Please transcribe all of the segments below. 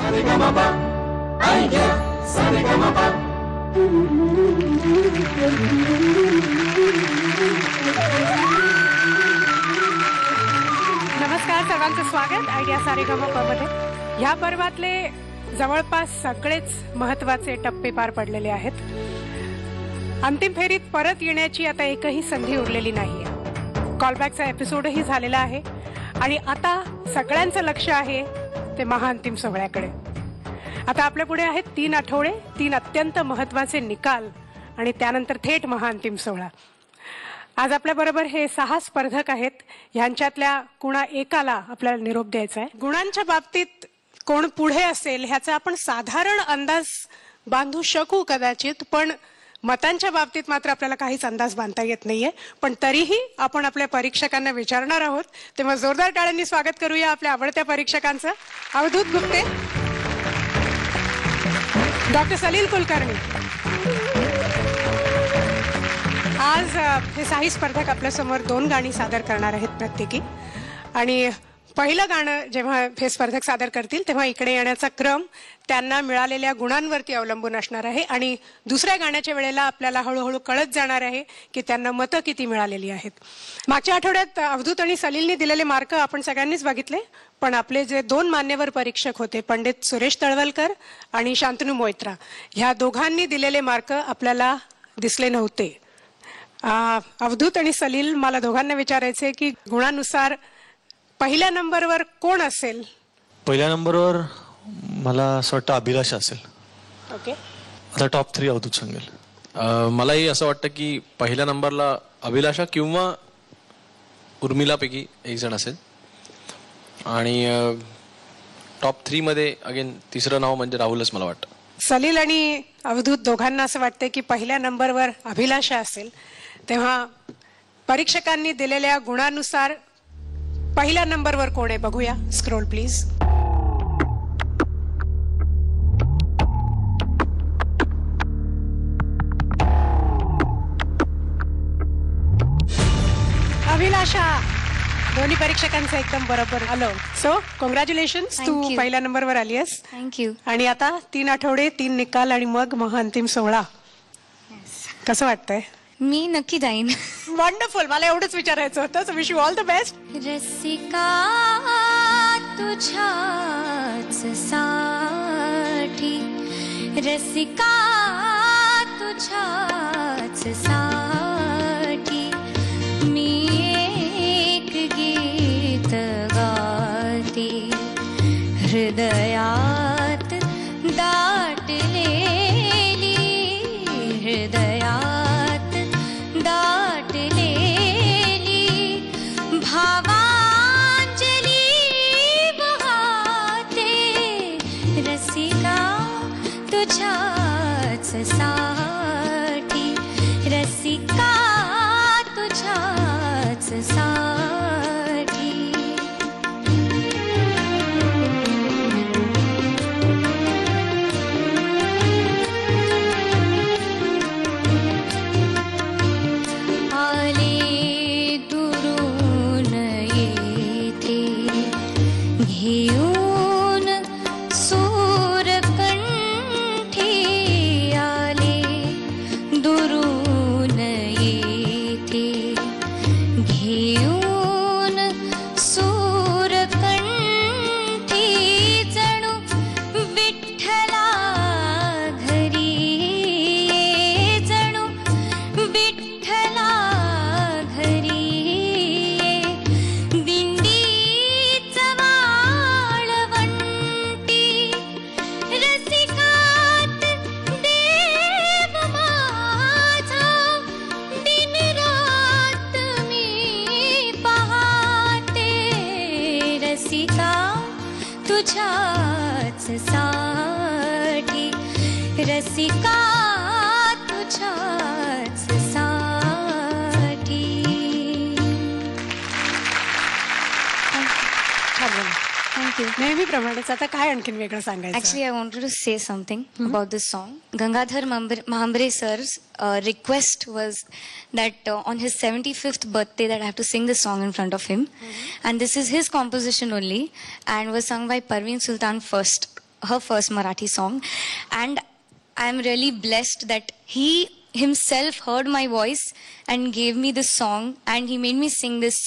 नमस्कार, सर्वांचं स्वागत आयडिया सारेगमप मध्ये. ह्या पर्वातले जवळपास सगळेच महत्त्वाचे टप्पे पार पडलेले आहेत. अंतिम फेरीत परत येण्याची आता एकही संधी उरलेली नाहीये. कॉलबॅकचा एपिसोडही झालेला आहे आणि आता सगळ्यांचं लक्ष आहे ते महाअंतिम सोहळ्याकडे. आता आपल्या पुढे आहेत 3 आठवडे, 3 अत्यंत महत्त्वाचे निकाल आणि त्यानंतर थेट महाअंतिम सोहळा. आज आपल्या बरोबर हे 6 स्पर्धक आहेत. ह्यांच्यातल्या कुणा एकाला आपल्याला निरोप द्यायचा आहे. गुणांच्या बाबतीत कोण पुढे असेल ह्याचा आपण साधारण अंदाज बांधू शकू कदाचित, पण मतांच्या बाबतीत मात्र आपल्याला काहीच अंदाज बांधता येत नाहीये. पण तरीही आपण आपल्या परीक्षकांना विचारणार आहोत. तेव्हा जोरदार टाळ्यांनी स्वागत करूया आपल्या आवडत्या परीक्षकांचं. अवधूत गुप्ते, डॉक्टर सलील कुलकर्णी. आज हे 6 स्पर्धक आपल्यासमोर 2 गाणी सादर करणार आहेत प्रत्येकी. आणि पहिलं गाणं जेव्हा हे स्पर्धक सादर करतील तेव्हा इकडे येण्याचा क्रम त्यांना मिळालेल्या गुणांवरती अवलंबून असणार आहे. आणि दुसऱ्या गाण्याच्या वेळेला आपल्याला हळूहळू कळत जाणार आहे की त्यांना मतं किती मिळालेली आहेत. मागच्या आठवड्यात अवधूत आणि सलीलने दिलेले मार्क आपण सगळ्यांनीच बघितले, पण आपले जे 2 मान्यवर परीक्षक होते, पंडित सुरेश तळवलकर आणि शांतनू मोइत्रा, ह्या दोघांनी दिलेले मार्क आपल्याला दिसले नव्हते. अवधूत आणि सलील, मला दोघांना विचारायचे की गुणानुसार पहिल्या नंबरवर कोण असेल? पहिल्या नंबरवर मला असं वाटतं अभिलाषा असेल. ओके, आता टॉप 3 अवधूत सांगेल. मलाही असं वाटतं की पहिल्या नंबरला अभिलाषा किंवा उर्मिलापैकी एक जण असेल. आणि टॉप 3 मध्ये अगेन तिसरं नाव म्हणजे राहुलच मला वाटतं. सलील आणि अवधूत दोघांना असं वाटतं की पहिल्या नंबरवर अभिलाषा असेल. तेव्हा परीक्षकांनी दिलेल्या गुणानुसार पहिल्या नंबरवर कोण आहे बघूया. Scroll please. अभिलाषा. दोन्ही परीक्षकांचं एकदम बरोबर आलं. सो कॉंग्रॅच्युलेशन्स, तू पहिल्या नंबरवर आली आहेस. थँक्यू. आणि आता 3 आठवडे, 3 निकाल आणि मग महाअंतिम सोहळा. कसं वाटतंय? मी नक्की जाईन. वंडरफुल. मला एवढंच विचारायचं होतं. So wish you all the best. Rasika तुझ्याच साठी, रसिका तुझ्याच साठी मी एक गीत गाते, हृदयात दाटलेली, हृदयात दाटलेली भावांजली वाहते, रसिका तुझ्याच साठी, रसिका तुझ्याच साठी. घेऊन सूरकंठी आले, दुरून येथे घेऊन सूरकंठी, जणू विठ्ठला घरी, जणू विठ्ठला घरी. तुझ्याच साठी, रसिका तुझ्याच साठी. थँक्यू. नेहमीप्रमाणेच आता काय आणखीन वेगळं सांगायचं? Actually, I wanted to say something about this song. Gangadhar Mahambre sir's request was that on his 75th birthday that I have to sing this song in front of him. And this is his composition only and was sung by Parveen Sultan first. her first Marathi song, and I'm really blessed that he himself heard my voice and gave me this song, and he made me sing this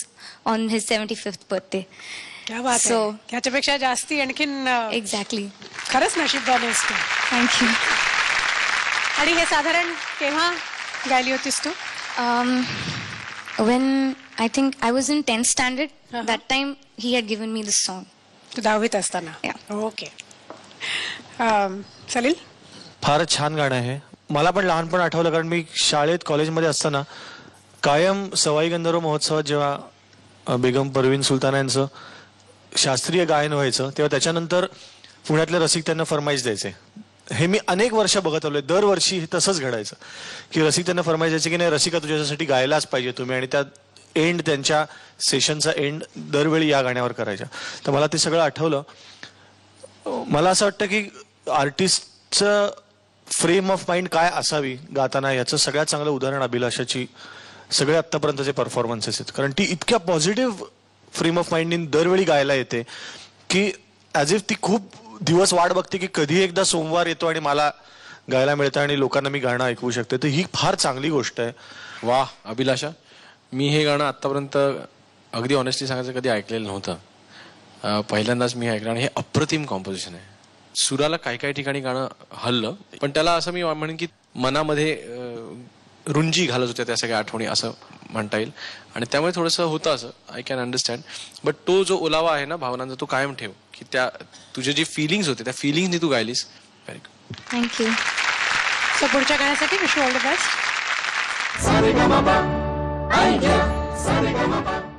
on his 75th birthday. क्या बात So- आहे. ह्याच्यापेक्षा जास्ती आणखीन Exactly. खरंच नशीबवान आहेस तू. Thank you. आणि हे साधारण केव्हा गायली होतीस तू? When I think I was in 10th standard, that time he had given me this song. तू 10वीत असताना. Yeah. ओके. सलील? फारच छान गाणं आहे. मला पण लहानपण आठवलं, कारण मी शाळेत कॉलेजमध्ये असताना कायम सवाई गंधर्व महोत्सवात जेव्हा बेगम परवीन सुलताना यांचं शास्त्रीय गायन व्हायचं, तेव्हा त्याच्यानंतर पुण्यातले रसिक त्यांना फरमाईश द्यायचे. हे मी अनेक वर्ष बघत आलोय. दरवर्षी हे तसंच घडायचं की रसिक त्यांना फरमाईश द्यायचे की नाही, रसिका तुझ्यासाठी गायलाच पाहिजे तुम्ही, आणि त्या एंड त्यांच्या सेशनचा एंड दरवेळी या गाण्यावर करायच्या. तर मला ते सगळं आठवलं. मला असं वाटतं की आर्टिस्टचं फ्रेम ऑफ माइंड काय असावी गाताना, याचं सगळ्यात चांगलं उदाहरण अभिलाषाची सगळे आत्तापर्यंतचे परफॉर्मन्सेस आहेत. कारण ती इतक्या पॉझिटिव्ह फ्रेम ऑफ माइंडने दरवेळी गायला येते की ॲज इफ ती खूप दिवस वाट बघते की कधी एकदा सोमवार येतो आणि मला गायला मिळतं आणि लोकांना मी गाणं ऐकवू शकते. तर ही फार चांगली गोष्ट आहे. वा अभिलाषा, मी हे गाणं आतापर्यंत अगदी ऑनेस्टली सांगायचं कधी ऐकलेलं नव्हतं. पहिल्यांदाच मी ऐकलं, आणि हे अप्रतिम कॉम्पोजिशन आहे. सुराला काही काही ठिकाणी गाणं हललं, पण त्याला असं मी म्हणेन की मनामध्ये रुंजी घालत होत्या त्या सगळ्या आठवणी, असं म्हणता येईल. आणि त्यामुळे थोडंसं होतं असं, आय कॅन अंडरस्टँड. बट तो जो ओलावा आहे ना भावनांचा, तो कायम ठेव, की त्या तुझे जे फिलिंग्स होते त्या फिलिंग्सनी तू गायलीस. Very good. Thank you. So पुढच्या गाण्यासाठी wish you all the best.